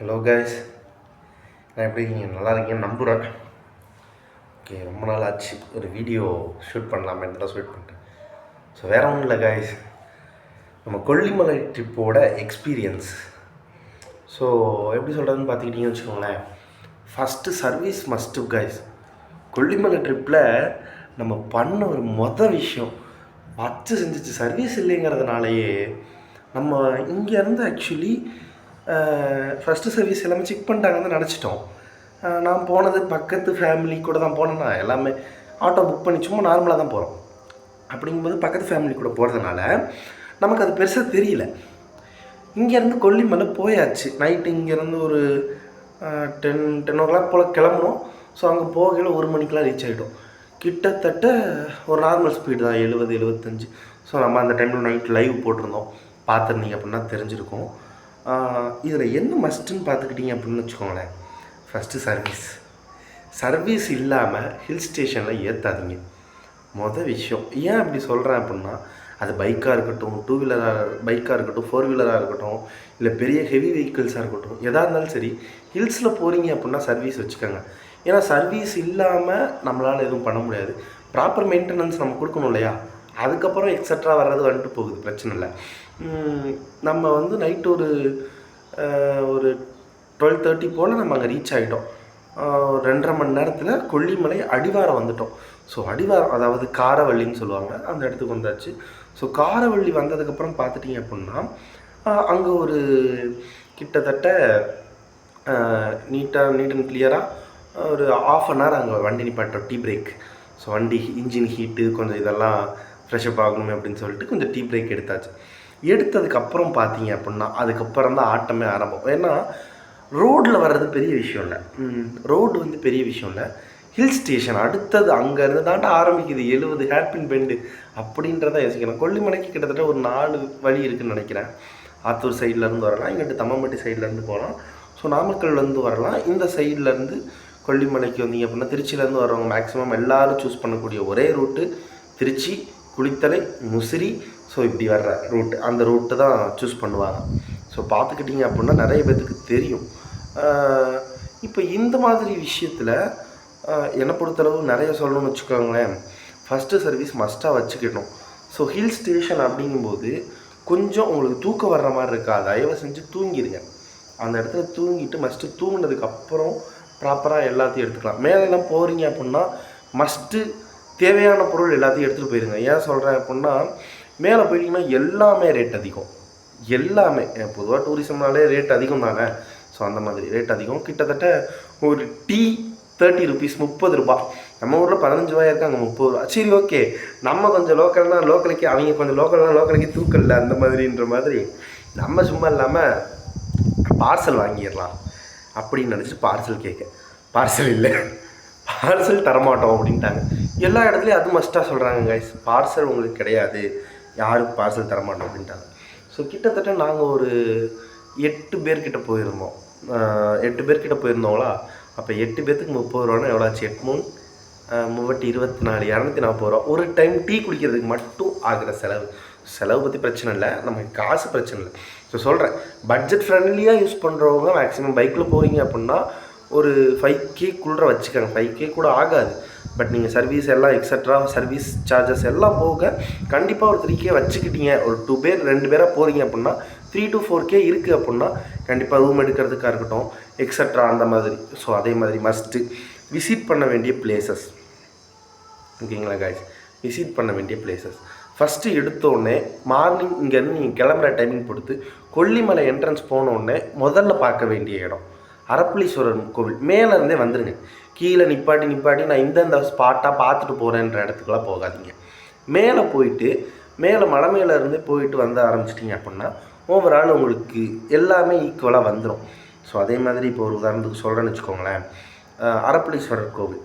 Hello guys, நான் எப்படி இருக்கீங்க? நல்லா இருக்கீங்கன்னு நம்புகிறேன். ஓகே, ரொம்ப நாள் ஆச்சு ஒரு வீடியோ ஷூட் பண்ணலாமேன்னு தான் ஷூட் பண்ணிட்டேன். ஸோ வேறு ஒன்றும் இல்லை கைஸ், நம்ம கொல்லிமலை ட்ரிப்போட எக்ஸ்பீரியன்ஸ். ஸோ எப்படி சொல்கிறதுன்னு பார்த்துக்கிட்டிங்கன்னு வச்சுக்கோங்களேன். First service must guys. Kollimalai ட்ரிப்பில் நம்ம பண்ண ஒரு விஷயம் வச்சு செஞ்சிச்சு சர்வீஸ் இல்லைங்கிறதுனாலேயே நம்ம இங்கேருந்து ஆக்சுவலி ஃபஸ்ட்டு சர்வீஸ் எல்லாமே செக் பண்ணிட்டாங்கன்னு நினச்சிட்டோம். நான் போனது பக்கத்து ஃபேமிலி கூட தான் போனேன்னா, எல்லாமே ஆட்டோ புக் பண்ணி சும்மா நார்மலாக தான் போகிறோம். அப்படிங்கும்போது பக்கத்து ஃபேமிலி கூட போகிறதுனால நமக்கு அது பெருசாக தெரியல. இங்கேருந்து கொல்லிமலை போயாச்சு. நைட்டு இங்கேருந்து ஒரு 10 o'clock போல் கிளம்புனோம். ஸோ அங்கே போகையில் 1 மணிக்கெலாம் ரீச் ஆகிட்டோம். கிட்டத்தட்ட ஒரு நார்மல் ஸ்பீடு தான், 70 75. ஸோ நம்ம அந்த டைமில் நைட் லைவ் போட்டிருந்தோம், பார்த்துருந்தீங்க அப்படின்னா தெரிஞ்சிருக்கும். இதில் என்ன மஸ்ட்டுன்னு பார்த்துக்கிட்டிங்க அப்படின்னு வச்சுக்கோங்களேன். ஃபஸ்ட்டு சர்வீஸ் இல்லாமல் ஹில் ஸ்டேஷனில் ஏற்றாதீங்க. விஷயம் ஏன் அப்படி சொல்கிறேன் அப்படின்னா, அது பைக்காக இருக்கட்டும், 2 வீலராக பைக்காக இருக்கட்டும், 4 வீலராக இருக்கட்டும், இல்லை பெரிய ஹெவி வெஹிக்கிள்ஸாக இருக்கட்டும், எதாக இருந்தாலும் சரி ஹில்ஸில் போகிறீங்க அப்படின்னா சர்வீஸ் வச்சுக்கோங்க. ஏன்னா சர்வீஸ் இல்லாமல் நம்மளால் எதுவும் பண்ண முடியாது. ப்ராப்பர் மெயின்டெனன்ஸ் நம்ம கொடுக்கணும் இல்லையா? அதுக்கப்புறம் எக்ஸட்ரா வர்றது வந்துட்டு போகுது, பிரச்சனை இல்லை. நம்ம நைட்டு ஒரு 12:30 போல் நம்ம அங்கே ரீச் ஆகிட்டோம். 2.5 மணி நேரத்தில் கொல்லிமலை அடிவாரம் வந்துட்டோம். ஸோ அடிவாரம், அதாவது காரவள்ளின்னு சொல்லுவாங்க, அந்த இடத்துக்கு வந்தாச்சு. ஸோ காரவள்ளி வந்ததுக்கப்புறம் பார்த்துட்டிங்க அப்படின்னா அங்கே ஒரு கிட்டத்தட்ட நீட் அண்ட் கிளியராக ஒரு 1/2 hour அங்கே வண்டி நிப்பாட்டோம், டீ பிரேக். ஸோ வண்டி இன்ஜின் ஹீட்டு கொஞ்சம் இதெல்லாம் ஃப்ரெஷ்அப் ஆகணுமே அப்படின்னு சொல்லிட்டு கொஞ்சம் டீ பிரேக் எடுத்தாச்சு. எடுத்ததுக்கப்புறம் பார்த்தீங்க அப்படின்னா அதுக்கப்புறம் தான் ஆட்டமே ஆரம்பம். ஏன்னா ரோட்டில் வர்றது பெரிய விஷயம் இல்லை, ரோடு பெரிய விஷயம் இல்லை. ஹில் ஸ்டேஷன் அடுத்தது அங்கேருந்து தாண்ட ஆரம்பிக்குது 70 ஹேர்பின் பெண்டு அப்படின்றத யோசிக்கணும். கொல்லிமலைக்கு கிட்டத்தட்ட ஒரு 4 வழி இருக்குதுன்னு நினைக்கிறேன். ஆத்தூர் சைட்லேருந்து வரலாம், இங்கிட்டு தம்மம்பட்டி சைட்லேருந்து போகலாம், ஸோ நாமக்கல்லேருந்து வரலாம். இந்த சைட்லேருந்து கொல்லிமலைக்கு வந்தீங்க அப்படின்னா திருச்சியிலேருந்து வரவங்க மேக்ஸிமம் எல்லோரும் சூஸ் பண்ணக்கூடிய ஒரே ரூட்டு திருச்சி, குளித்தலை, முசிறி. ஸோ இப்படி வர்ற ரூட்டு, அந்த ரூட்டு தான் சூஸ் பண்ணுவாங்க. ஸோ பார்த்துக்கிட்டிங்க அப்படின்னா நிறைய பேர்த்துக்கு தெரியும். இப்போ இந்த மாதிரி விஷயத்தில் என்னை பொறுத்தளவு நிறைய சொல்லணும்னு வச்சுக்கோங்களேன். ஃபஸ்ட்டு சர்வீஸ் மஸ்ட்டாக வச்சுக்கிடணும். ஸோ ஹில் ஸ்டேஷன் அப்படிங்கும்போது கொஞ்சம் உங்களுக்கு தூக்கம் வர்ற மாதிரி இருக்கா, தயவு செஞ்சு தூங்கிடுங்க. அந்த இடத்துல தூங்கிட்டு மஸ்ட்டு தூங்கினதுக்கப்புறம் ப்ராப்பராக எல்லாத்தையும் எடுத்துக்கலாம். மேலெல்லாம் போகிறீங்க அப்படின்னா மஸ்ட்டு தேவையான பொருள் எல்லாத்தையும் எடுத்துகிட்டு போயிருங்க. ஏன் சொல்கிறேன் அப்படின்னா, மேலே போயிட்டிங்கன்னா எல்லாமே ரேட் அதிகம். எல்லாமே பொதுவாக டூரிசம்னாலே ரேட் அதிகம் தானே. ஸோ அந்த மாதிரி ரேட் அதிகம். கிட்டத்தட்ட ஒரு டீ 30 rupees, 30 ரூபா. நம்ம ஊரில் 15 ரூபாய் இருக்குது, அங்கே 30 ரூபா. சரி, ஓகே, நம்ம கொஞ்சம் லோக்கல்னால் லோக்கலுக்கு, அவங்க கொஞ்சம் லோக்கல்னால் லோக்கலுக்கு தூக்கல அந்த மாதிரின்ற மாதிரி நம்ம சும்மா இல்லாமல் பார்சல் வாங்கிடலாம் அப்படின்னு நினச்சிட்டு பார்சல் கேட்க, பார்சல் இல்லை, பார்சல் தரமாட்டோம் அப்படின்ட்டாங்க. எல்லா இடத்துலையும் அது மஸ்ட்டாக சொல்கிறாங்க கைஸ், பார்சல் உங்களுக்கு கிடையாது, யாருக்கு பார்சல் தரமாட்டோம் அப்படின்ட்டாங்க. ஸோ கிட்டத்தட்ட நாங்கள் ஒரு 8 பேர்கிட்ட போயிருந்தோம். 8 பேர்கிட்ட போயிருந்தோங்களா. அப்போ 8 பேர்த்துக்கு 30 ரூபான்னா எவ்வளோ ஆச்சு? 8 3 24 240 ரூபா. ஒரு டைம் டீ குடிக்கிறதுக்கு மட்டும் ஆகிற செலவு பற்றி பிரச்சனை இல்லை, நமக்கு காசு பிரச்சனை இல்லை. ஸோ சொல்கிறேன், பட்ஜெட் ஃப்ரெண்ட்லியாக யூஸ் பண்ணுறவங்க மேக்ஸிமம் பைக்கில் போகிறீங்க அப்படின்னா ஒரு 5K வச்சுக்கோங்க. 5K கூட ஆகாது. பட் நீங்கள் சர்வீஸ் எல்லாம் எக்ஸட்ரா சர்வீஸ் சார்ஜஸ் எல்லாம் போக கண்டிப்பாக ஒரு 3K வச்சுக்கிட்டீங்க. ஒரு 2 பேர் 2 பேராக போகிறீங்க அப்படின்னா 3 to 4K இருக்குது அப்படின்னா கண்டிப்பாக ரூம் எடுக்கிறதுக்காக இருக்கட்டும், எக்ஸட்ரா அந்த மாதிரி. ஸோ அதே மாதிரி மஸ்ட்டு விசிட் பண்ண வேண்டிய பிளேசஸ். ஓகேங்களா கைஸ், விசிட் பண்ண வேண்டிய பிளேசஸ் ஃபஸ்ட்டு எடுத்தோடனே மார்னிங் இங்கேருந்து நீங்கள் கிளம்புற டைமிங் பொறுத்து கொல்லிமலை என்ட்ரன்ஸ் போனோடனே முதல்ல பார்க்க வேண்டிய இடம் அரப்புளீஸ்வரர் கோவில். மேலேருந்தே வந்துடுங்க. கீழே நிப்பாட்டி நான் இந்தந்த ஸ்பாட்டாக பார்த்துட்டு போகிறேன்ற இடத்துக்குலாம் போகாதீங்க. மேலே போயிட்டு மேலே மலை மேலேருந்தே போயிட்டு வந்து ஆரம்பிச்சிட்டிங்க அப்படின்னா ஓவரால் உங்களுக்கு எல்லாமே ஈக்குவலாக வந்துடும். ஸோ அதே மாதிரி இப்போ ஒரு உதாரணத்துக்கு சொல்கிறேன்னு வச்சுக்கோங்களேன். அரப்புளீஸ்வரர் கோவில்,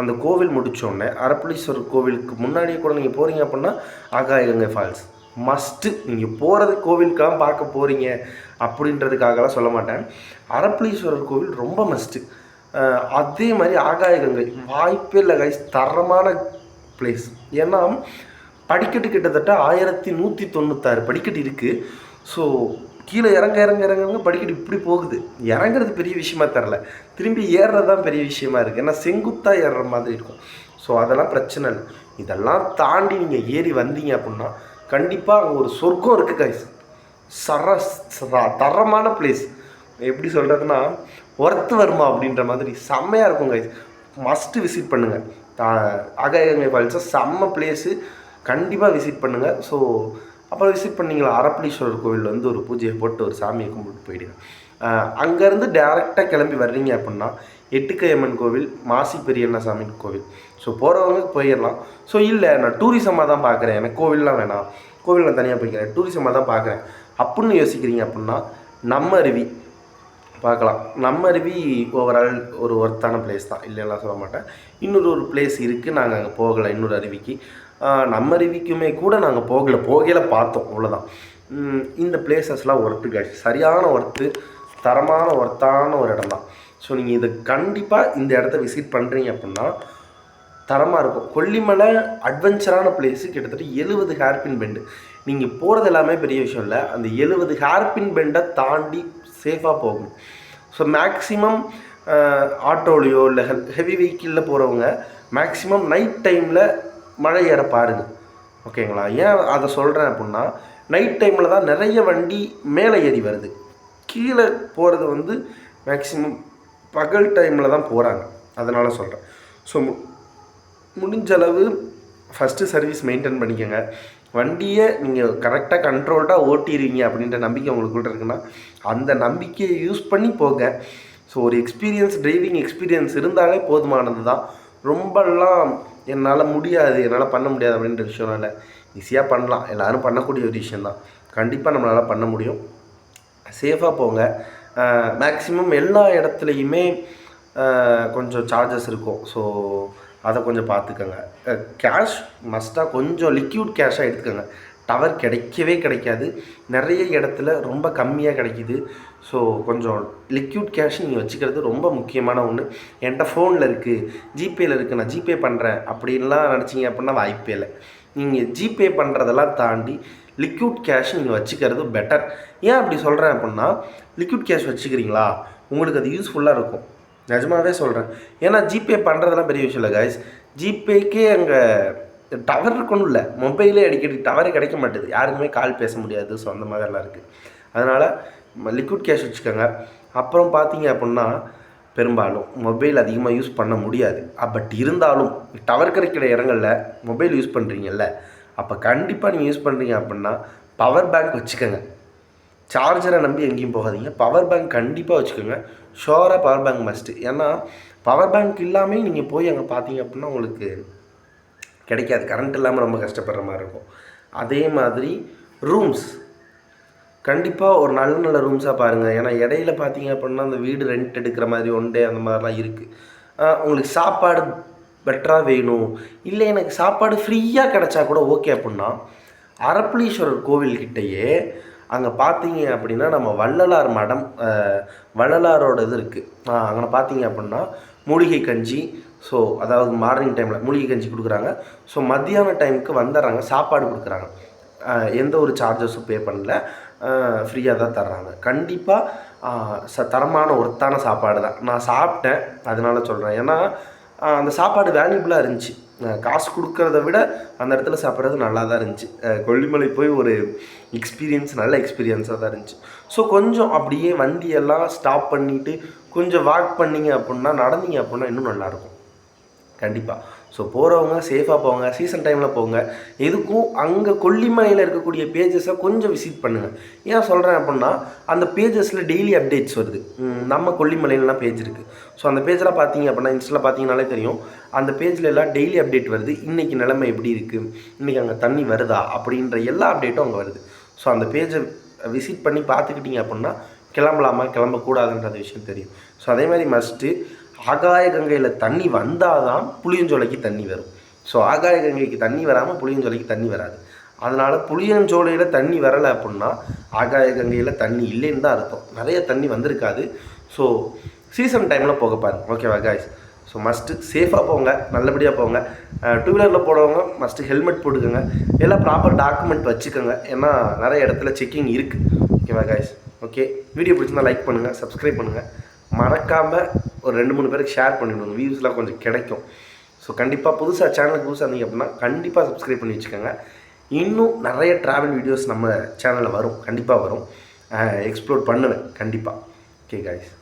அந்த கோவில் முடித்தோடனே அரப்புளீஸ்வரர் கோவிலுக்கு முன்னாடியே கூட நீங்கள் போகிறீங்க அப்படின்னா ஆகாயகங்கை ஃபால்ஸ் மஸ்ட்டு. நீங்கள் போகிறது கோவிலுக்கெல்லாம் பார்க்க போகிறீங்க அப்படின்றதுக்காகலாம் சொல்ல மாட்டேன். அரப்புளீஸ்வரர் கோவில் ரொம்ப மஸ்ட்டு. அதே மாதிரி ஆகாயகங்கை வாய்ப்பே இல்லை கைஸ், தரமான பிளேஸ். ஏன்னா படிக்கட்டு கிட்டத்தட்ட 1196 படிக்கட்டு இருக்குது. ஸோ கீழே இறங்க இறங்க இறங்க படிக்கட்டு இப்படி போகுது. இறங்குறது பெரிய விஷயமா தரல, திரும்பி ஏறுறது தான் பெரிய விஷயமா இருக்குது. ஏன்னா செங்குத்தாக ஏறுற மாதிரி இருக்கும். ஸோ அதெல்லாம் பிரச்சனை இல்லை. இதெல்லாம் தாண்டி நீங்கள் ஏறி வந்தீங்க அப்படின்னா கண்டிப்பாக அங்கே ஒரு சொர்க்கம் இருக்குது கைஸ். தரமான பிளேஸ். எப்படி சொல்கிறதுனா ஒர்த்து வருமா அப்படின்ற மாதிரி செம்மையாக இருக்கும் கைஸ். மஸ்ட்டு விசிட் பண்ணுங்கள். ஆகாயகங்கை ஃபால்ஸை செம்ம பிளேஸு, கண்டிப்பாக விசிட் பண்ணுங்கள். ஸோ அப்புறம் விசிட் பண்ணிங்களா அரப்பளீஸ்வரர் கோவில் வந்து ஒரு பூஜையை போட்டு ஒரு சாமியை கும்பிட்டு போயிடுங்க. அங்கேருந்து டேரெக்டாக கிளம்பி வர்றீங்க அப்படின்னா எட்டுக்கையம்மன் கோவில், மாசி பெரியண்ணா சாமி கோவில். ஸோ போகிறவங்க போயிடலாம். ஸோ இல்லை நான் டூரிசமாக தான் பார்க்குறேன், எனக்கு கோவில்லாம் வேணாம், கோவில் நான் தனியாக போய்க்கிறேன், டூரிசமாக தான் பார்க்குறேன் அப்படின்னு யோசிக்கிறீங்க அப்படின்னா நம்ம அருவி பார்க்கலாம். நம்ம அருவி ஓவரால் ஒரு ஒர்த்தான பிளேஸ் தான், இல்லைன்னா சொல்ல மாட்டேன். இன்னொரு பிளேஸ் இருக்குது, நாங்கள் அங்கே போகலை இன்னொரு அருவிக்கு. நம்ம அருவிக்குமே கூட நாங்கள் போகலை பார்த்தோம், அவ்வளோதான். இந்த பிளேசஸ்லாம் ஒர்த்து காய்ச்சி சரியான ஒர்த்து, தரமான ஒர்த்தான ஒரு இடம் தான். ஸோ நீங்கள் இதை கண்டிப்பாக இந்த இடத்த விசிட் பண்ணுறீங்க அப்படின்னா தரமாக இருக்கும். கொல்லிமலை அட்வென்ச்சரான பிளேஸு, கிட்டத்தட்ட 70 ஹேர்பின் பெண்டு. நீங்கள் போகிறது எல்லாமே பெரிய விஷயம் இல்லை, அந்த 70 ஹேர்பின் பெண்டை தாண்டி சேஃபாக போகணும். ஸோ மேக்ஸிமம் ஆட்டோலையோ இல்லை ஹெவி வெஹிக்கிளில் போகிறவங்க மேக்ஸிமம் நைட் டைமில் மழை ஏற பாருங்கள், ஓகேங்களா? ஏன் அதை சொல்கிறேன் அப்படின்னா நைட் டைமில் தான் நிறைய வண்டி மேலே ஏறி வருது. கீழே போகிறது வந்து மேக்ஸிமம் பகல் டைமில் தான் போகிறாங்க, அதனால் சொல்கிறேன். ஸோ முடிஞ்சளவு ஃபஸ்ட்டு சர்வீஸ் மெயின்டைன் பண்ணிக்கோங்க. வண்டியை நீங்கள் கரெக்டாக கண்ட்ரோல்டாக ஓட்டிடுவீங்க அப்படின்ற நம்பிக்கை உங்களுக்குள்ள இருக்குன்னா அந்த நம்பிக்கையை யூஸ் பண்ணி போங்க. ஸோ ஒரு டிரைவிங் எக்ஸ்பீரியன்ஸ் இருந்தாலே போதுமானது தான். ரொம்பலாம் என்னால் முடியாது, என்னால் பண்ண முடியாது அப்படின்ற விஷயம் இல்லை, ஈஸியாக பண்ணலாம், எல்லோரும் பண்ணக்கூடிய ஒரு விஷயந்தான். கண்டிப்பாக நம்மளால் பண்ண முடியும். சேஃபாக போங்க. மேக்ஸிமம் எல்லா இடத்துலையுமே கொஞ்சம் சார்ஜஸ் இருக்கும். ஸோ அதை கொஞ்சம் பார்த்துக்கோங்க. கேஷ் மஸ்ட்டாக கொஞ்சம் லிக்யூட் கேஷாக எடுத்துக்கோங்க. டவர் கிடைக்காது, நிறைய இடத்துல ரொம்ப கம்மியாக கிடைக்கிது. ஸோ கொஞ்சம் லிக்யூட் கேஷ் நீங்கள் வச்சுக்கிறது ரொம்ப முக்கியமான ஒன்று. என்கிட்ட ஃபோனில் இருக்குது, ஜிபேயில் இருக்குது, நான் ஜிபே பண்ணுறேன் அப்படின்லாம் நினச்சிங்க அப்படின்னா வாய்ப்பே இல்லை. நீங்கள் ஜிபே பண்ணுறதெல்லாம் தாண்டி லிக்யூட் கேஷ் நீங்கள் வச்சுக்கிறது பெட்டர். ஏன் அப்படி சொல்கிறேன் அப்படின்னா லிக்யூட் கேஷ் வச்சுக்கிறீங்களா உங்களுக்கு அது யூஸ்ஃபுல்லாக இருக்கும், நிஜமாகவே சொல்கிறேன். ஏன்னா ஜிபே பண்ணுறதெல்லாம் பெரிய விஷயம் இல்லை காய்ஸ். ஜிபேக்கே அங்கே டவர் இருக்கணும் இல்லை, மொபைலே அடிக்கடி டவரே கிடைக்க மாட்டேது, யாருக்குமே கால் பேச முடியாது. ஸோ அந்த மாதிரிலாம் இருக்குது. அதனால் லிக்விட் கேஷ் வச்சுக்கோங்க. அப்புறம் பார்த்தீங்க அப்படின்னா பெரும்பாலும் மொபைல் அதிகமாக யூஸ் பண்ண முடியாது. பட் இருந்தாலும் டவர் கிடைக்கிற இடங்களில் மொபைல் யூஸ் பண்ணுறீங்கல்ல, அப்போ கண்டிப்பாக நீங்கள் யூஸ் பண்ணுறீங்க அப்படின்னா பவர் பேங்க் வச்சுக்கோங்க. சார்ஜரை நம்பி எங்கேயும் போகாதீங்க, பவர் பேங்க் கண்டிப்பாக வச்சுக்கோங்க. ஷோராக பவர் பேங்க் மஸ்ட்டு. ஏன்னா பவர் பேங்க் இல்லாமல் நீங்கள் போய் அங்கே பார்த்தீங்க அப்படின்னா உங்களுக்கு கிடைக்காது, கரண்ட் இல்லாமல் ரொம்ப கஷ்டப்படுற மாதிரி இருக்கும். அதே மாதிரி ரூம்ஸ் கண்டிப்பாக ஒரு நல்ல ரூம்ஸாக பாருங்கள். ஏன்னா இடையில பார்த்தீங்க அப்படின்னா அந்த வீடு ரெண்ட் எடுக்கிற மாதிரி ஒன் டே அந்த மாதிரிலாம் இருக்குது. உங்களுக்கு சாப்பாடு பெட்டராக வேணும், இல்லை எனக்கு சாப்பாடு ஃப்ரீயாக கிடச்சா கூட ஓகே அப்படின்னா அரப்பளீஸ்வரர் கோவில்கிட்டையே அங்கே பார்த்தீங்க அப்படின்னா நம்ம வள்ளலார் மடம், வள்ளலாரோட இது இருக்குது. அங்கே பார்த்தீங்க அப்படின்னா மூலிகை கஞ்சி, ஸோ அதாவது மார்னிங் டைமில் மூலிகை கஞ்சி கொடுக்குறாங்க. ஸோ மத்தியான டைமுக்கு வந்துடுறாங்க, சாப்பாடு கொடுக்குறாங்க, எந்த ஒரு சார்ஜஸும் பே பண்ணல, ஃப்ரீயாக தான் தர்றாங்க. கண்டிப்பாக தரமான ஒர்த்தான சாப்பாடு தான். நான் சாப்பிட்டேன், அதனால சொல்கிறேன். ஏன்னா அந்த சாப்பாடு வேல்யூபிளாக இருந்துச்சு. காசு கொடுக்கறத விட அந்த இடத்துல சாப்பிட்றது நல்லா தான் இருந்துச்சு. கொல்லிமலை போய் ஒரு நல்ல எக்ஸ்பீரியன்ஸாக தான் இருந்துச்சு. ஸோ கொஞ்சம் அப்படியே வண்டியெல்லாம் ஸ்டாப் பண்ணிவிட்டு கொஞ்சம் வாக் பண்ணிங்க அப்படின்னா, நடந்தீங்க அப்படின்னா இன்னும் நல்லாயிருக்கும் கண்டிப்பாக. ஸோ போகிறவங்க சேஃபாக போங்க, சீசன் டைமில் போங்க. எதுக்கும் அங்கே கொல்லிமலையில் இருக்கக்கூடிய பேஜஸை கொஞ்சம் விசிட் பண்ணுங்கள். ஏன் சொல்கிறேன் அப்படின்னா அந்த பேஜஸில் டெய்லி அப்டேட்ஸ் வருது. நம்ம கொல்லிமலையிலலாம் பேஜ் இருக்குது. ஸோ அந்த பேஜெலாம் பார்த்தீங்க அப்படின்னா இன்ஸ்டாவில் பார்த்தீங்கனாலே தெரியும், அந்த பேஜில் எல்லாம் டெய்லி அப்டேட் வருது. இன்றைக்கி நிலைமை எப்படி இருக்குது, இன்றைக்கி அங்கே தண்ணி வருதா அப்படின்ற எல்லா அப்டேட்டும் அங்கே வருது. ஸோ அந்த பேஜை விசிட் பண்ணி பார்த்துக்கிட்டிங்க அப்படின்னா கிளம்பலாமா கிளம்பக்கூடாதுன்ற விஷயம் தெரியும். ஸோ அதே மாதிரி மஸ்ட்டு ஆகாய கங்கையில் தண்ணி வந்தால் தான் புளியஞ்சோலைக்கு தண்ணி வரும். ஸோ ஆகாய கங்கைக்கு தண்ணி வராமல் புளியஞ்சோலைக்கு தண்ணி வராது. அதனால் புளியஞ்சோலையில் தண்ணி வரலை அப்படின்னா ஆகாய கங்கையில் தண்ணி இல்லைன்னு தான் அர்த்தம், நிறைய தண்ணி வந்திருக்காது. ஸோ சீசன் டைமில் போக பாருங்க, ஓகேவா காய்ஸ்? ஸோ மஸ்ட்டு சேஃபாக போங்க, நல்லபடியாக போங்க. டூ வீலரில் போடுறவங்க மஸ்ட்டு ஹெல்மெட் போட்டுக்கோங்க, எல்லாம் ப்ராப்பர் டாக்குமெண்ட் வச்சுக்கோங்க. ஏன்னா நிறைய இடத்துல செக்கிங் இருக்குது, ஓகேவா காய்ஸ்? ஓகே, வீடியோ பிடிச்சிருந்தா லைக் பண்ணுங்கள், சப்ஸ்கிரைப் பண்ணுங்கள், மறக்காமல் ஒரு 2-3 பேருக்கு ஷேர் பண்ணிவிடுங்க, வியூஸ்லாம் கொஞ்சம் கிடைக்கும். ஸோ கண்டிப்பாக சேனலுக்கு புதுசாக இருந்தீங்க அப்படின்னா கண்டிப்பாக சப்ஸ்கிரைப் பண்ணி வச்சுக்கோங்க. இன்னும் நிறைய ட்ராவல் வீடியோஸ் நம்ம சேனலில் வரும், கண்டிப்பாக வரும், எக்ஸ்ப்ளோர் பண்ணுவேன் கண்டிப்பாக. Okay guys.